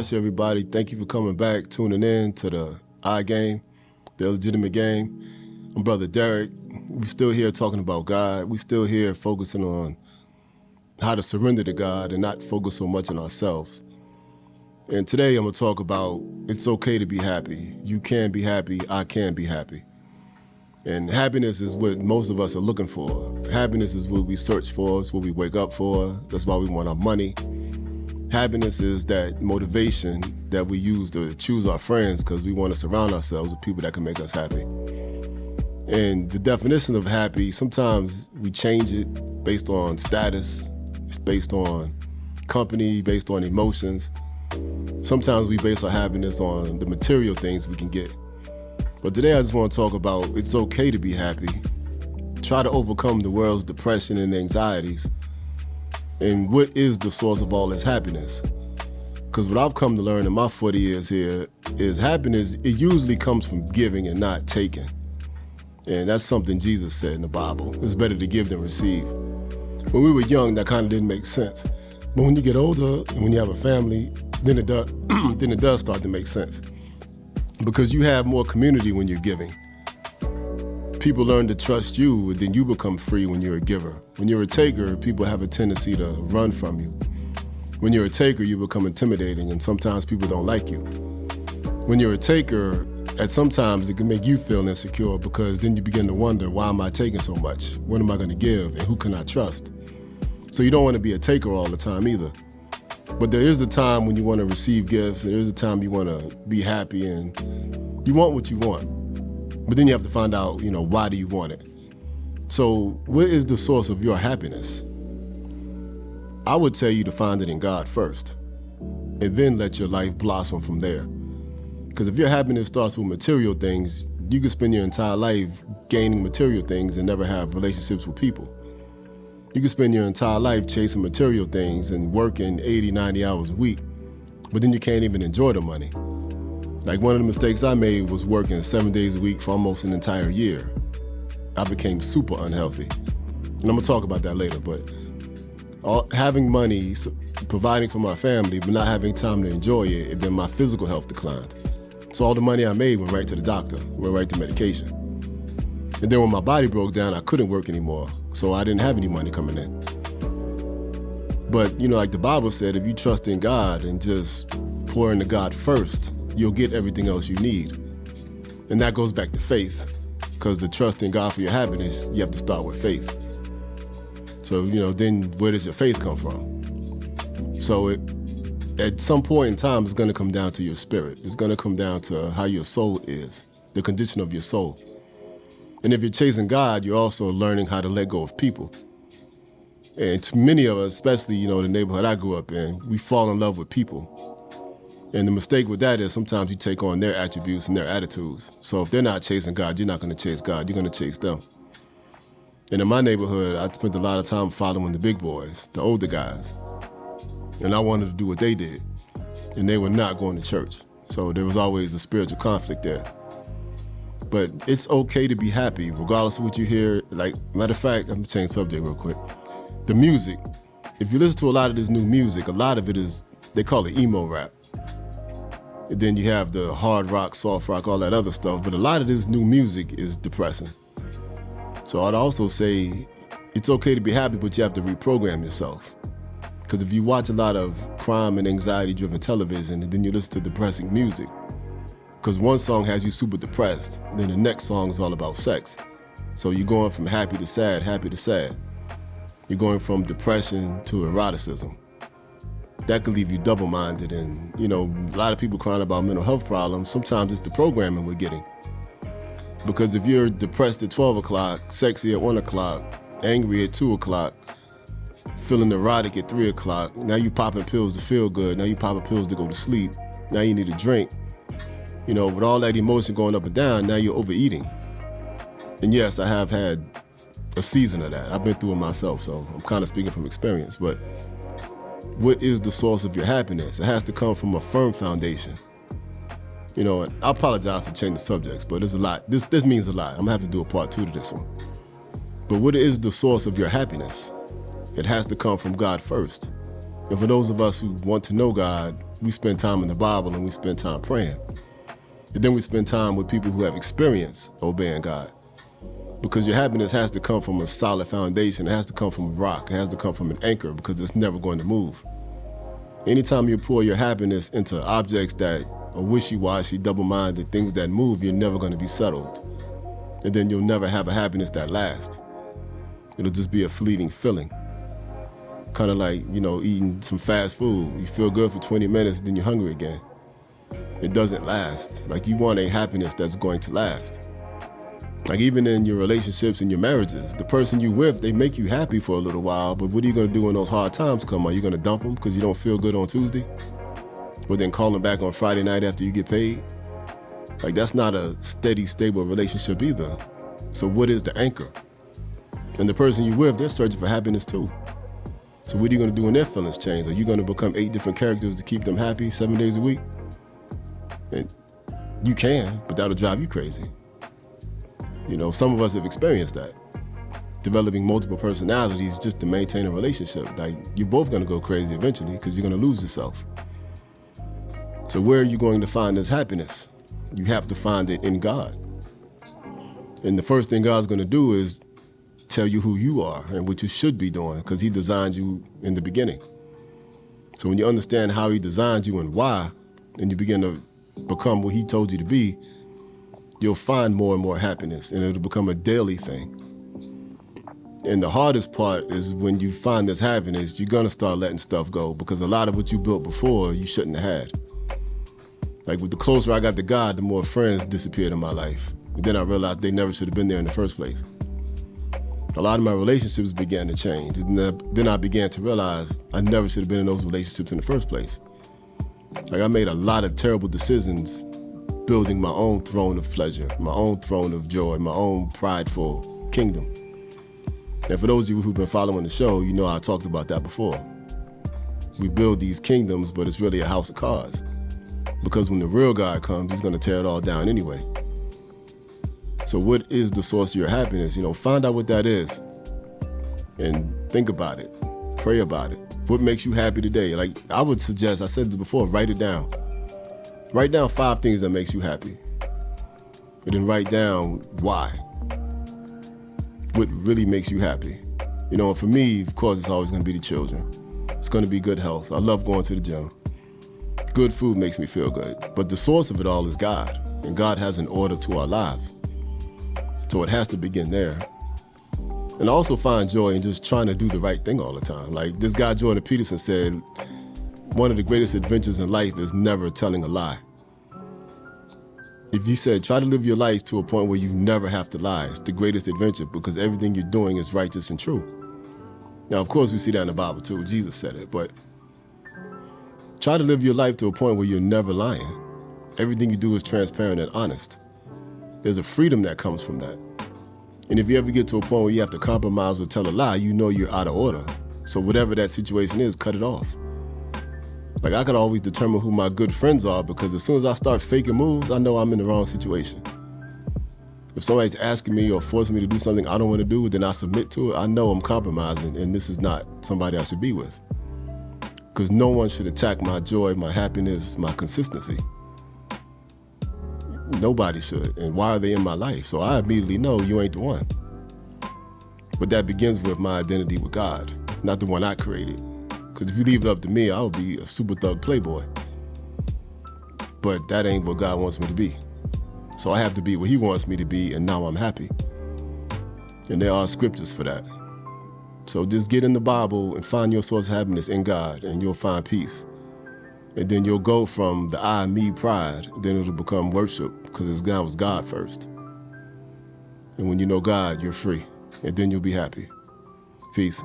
bless you, everybody. Thank you for coming back, tuning in to the iGame, the illegitimate game. I'm Brother Derek. We're still here talking about God. We're still here focusing on how to surrender to God and not focus so much on ourselves. And today I'm going to talk about it's okay to be happy. You can be happy. I can be happy. And happiness is what most of us are looking for. Happiness is what we search for. It's what we wake up for. That's why we want our money. Happiness is that motivation that we use to choose our friends because we want to surround ourselves with people that can make us happy. And the definition of happy, sometimes we change it based on status. It's based on company, based on emotions. Sometimes we base our happiness on the material things we can get. But today I just want to talk about it's okay to be happy. Try to overcome the world's depression and anxieties. And what is the source of all this happiness? Because what I've come to learn in my 40 years here is happiness, it usually comes from giving and not taking. And that's something Jesus said in the Bible. It's better to give than receive. When we were young, that kind of didn't make sense. But when you get older and when you have a family, then it does start to make sense. Because you have more community when you're giving. People learn to trust you, and then you become free when you're a giver. When you're a taker, people have a tendency to run from you. When you're a taker, you become intimidating, and sometimes people don't like you. When you're a taker, at sometimes it can make you feel insecure because then you begin to wonder, why am I taking so much? What am I going to give, and who can I trust? So you don't want to be a taker all the time either. But there is a time when you want to receive gifts, and there is a time you want to be happy, and you want what you want. But then you have to find out, why do you want it? So what is the source of your happiness? I would tell you to find it in God first, and then let your life blossom from there. Because if your happiness starts with material things, you can spend your entire life gaining material things and never have relationships with people. You can spend your entire life chasing material things and working 80, 90 hours a week, but then you can't even enjoy the money. Like one of the mistakes I made was working 7 days a week for almost an entire year. I became super unhealthy. And I'm gonna talk about that later, but having money, providing for my family, but not having time to enjoy it, and then my physical health declined. So all the money I made went right to the doctor, went right to medication. And then when my body broke down, I couldn't work anymore, so I didn't have any money coming in. But like the Bible said, if you trust in God and just pour into God first, you'll get everything else you need. And that goes back to faith, because to trust in God for your happiness, you have to start with faith. So, then where does your faith come from? So at some point in time, it's going to come down to your spirit. It's going to come down to how your soul is, the condition of your soul. And if you're chasing God, you're also learning how to let go of people. And to many of us, especially, the neighborhood I grew up in, we fall in love with people. And the mistake with that is sometimes you take on their attributes and their attitudes. So if they're not chasing God, you're not going to chase God. You're going to chase them. And in my neighborhood, I spent a lot of time following the big boys, the older guys. And I wanted to do what they did. And they were not going to church. So there was always a spiritual conflict there. But it's okay to be happy, regardless of what you hear. Like, matter of fact, I'm going to change the subject real quick. The music. If you listen to a lot of this new music, a lot of it is, they call it emo rap. And then you have the hard rock, soft rock, all that other stuff. But a lot of this new music is depressing. So I'd also say it's okay to be happy, but you have to reprogram yourself. Because if you watch a lot of crime and anxiety-driven television, and then you listen to depressing music, because one song has you super depressed, then the next song is all about sex. So you're going from happy to sad, happy to sad. You're going from depression to eroticism. That could leave you double-minded, and a lot of people crying about mental health problems. Sometimes it's the programming we're getting. Because if you're depressed at 12 o'clock, sexy at 1 o'clock, angry at 2 o'clock, feeling erotic at 3 o'clock, now you popping pills to feel good, now you popping pills to go to sleep, now you need a drink. With all that emotion going up and down, now you're overeating. And yes, I have had a season of that. I've been through it myself, so I'm kind of speaking from experience. But what is the source of your happiness? It has to come from a firm foundation. And I apologize for changing subjects, but there's a lot. This means a lot. I'm gonna have to do a part 2 to this one. But what is the source of your happiness? It has to come from God first. And for those of us who want to know God, we spend time in the Bible and we spend time praying. And then we spend time with people who have experience obeying God. Because your happiness has to come from a solid foundation. It has to come from a rock. It has to come from an anchor, because it's never going to move. Anytime you pour your happiness into objects that are wishy-washy, double-minded, things that move, you're never going to be settled. And then you'll never have a happiness that lasts. It'll just be a fleeting feeling. Kind of like, eating some fast food. You feel good for 20 minutes, then you're hungry again. It doesn't last. Like, you want a happiness that's going to last. Like, even in your relationships and your marriages, the person you with, they make you happy for a little while, but what are you going to do when those hard times come? Are you going to dump them because you don't feel good on Tuesday? Or then call them back on Friday night after you get paid? Like, that's not a steady, stable relationship either. So what is the anchor? And the person you with, they're searching for happiness too. So what are you going to do when their feelings change? Are you going to become 8 different characters to keep them happy 7 days a week? And you can, but that'll drive you crazy. Some of us have experienced that. Developing multiple personalities just to maintain a relationship. Like, you're both going to go crazy eventually because you're going to lose yourself. So where are you going to find this happiness? You have to find it in God. And the first thing God's going to do is tell you who you are and what you should be doing, because he designed you in the beginning. So when you understand how he designed you and why, and you begin to become what he told you to be, you'll find more and more happiness, and it'll become a daily thing. And the hardest part is when you find this happiness, you're gonna start letting stuff go, because a lot of what you built before, you shouldn't have had. Like, with the closer I got to God, the more friends disappeared in my life. And then I realized they never should have been there in the first place. A lot of my relationships began to change. And then I began to realize I never should have been in those relationships in the first place. Like, I made a lot of terrible decisions building my own throne of pleasure, my own throne of joy, my own prideful kingdom. And for those of you who've been following the show, I talked about that before. We build these kingdoms, but it's really a house of cards. Because when the real God comes, he's going to tear it all down anyway. So what is the source of your happiness? Find out what that is and think about it. Pray about it. What makes you happy today? Like, I would suggest, I said this before, write it down. Write down 5 things that makes you happy. And then write down why. What really makes you happy. And for me, of course, it's always going to be the children. It's going to be good health. I love going to the gym. Good food makes me feel good. But the source of it all is God. And God has an order to our lives. So it has to begin there. And I also find joy in just trying to do the right thing all the time. Like, this guy Jordan Peterson said, one of the greatest adventures in life is never telling a lie. If you said, try to live your life to a point where you never have to lie, it's the greatest adventure, because everything you're doing is righteous and true. Now, of course, we see that in the Bible too. Jesus said it, but try to live your life to a point where you're never lying. Everything you do is transparent and honest. There's a freedom that comes from that. And if you ever get to a point where you have to compromise or tell a lie, you're out of order. So whatever that situation is, cut it off. Like, I could always determine who my good friends are, because as soon as I start faking moves, I know I'm in the wrong situation. If somebody's asking me or forcing me to do something I don't want to do, then I submit to it. I know I'm compromising, and this is not somebody I should be with. Because no one should attack my joy, my happiness, my consistency. Nobody should. And why are they in my life? So I immediately know you ain't the one. But that begins with my identity with God, not the one I created. Because if you leave it up to me, I would be a super thug playboy. But that ain't what God wants me to be. So I have to be what he wants me to be, and now I'm happy. And there are scriptures for that. So just get in the Bible and find your source of happiness in God, and you'll find peace. And then you'll go from the I, me, pride, then it'll become worship, because God was God first. And when you know God, you're free, and then you'll be happy. Peace.